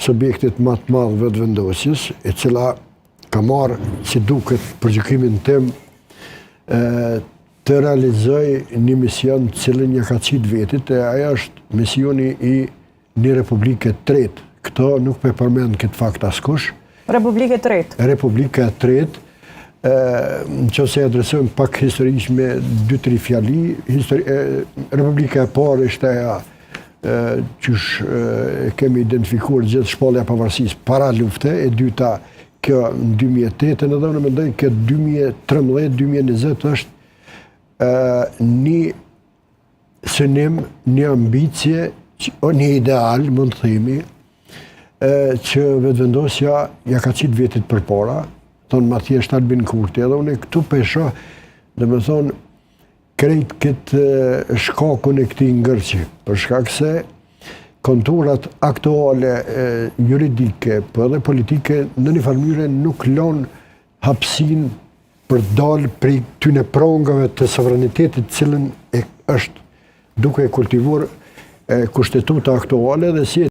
subjektit më të madh vetëvendosjes, e cila ka marrë si duket për gjykimin tim të realizoj një mision cilën ja ka qitë vetit, e aja është misioni i një Republike tretë. Këto nuk pe përmend këtë fakt askush. Republike tretë? Republike tretë, në që se adresojmë pak historisht me 2-3 fjali. Republika e parë ishte aja qysh kemi identifikuar gjithë shpallja pavarësisë para lufte, e dyta kjo në 2008, edhe unë mendoj që 2013-2020 është një synim, një ambicje, një ideal, mund të themi, që vetëvendosja ja ka qitë vetit përpara, thonë ma thjesht Albin Kurti, edhe unë këtu pesho, dhe me thonë, krejt këtë shkakun e këtij ngërçi, për shkak se konturat aktuale juridike, po edhe politike, në një farë nuk lën hapësinë për dalë prej tyne prangave të sovranitetit cilën është duke kultivuar kushtetuta aktuale dhe si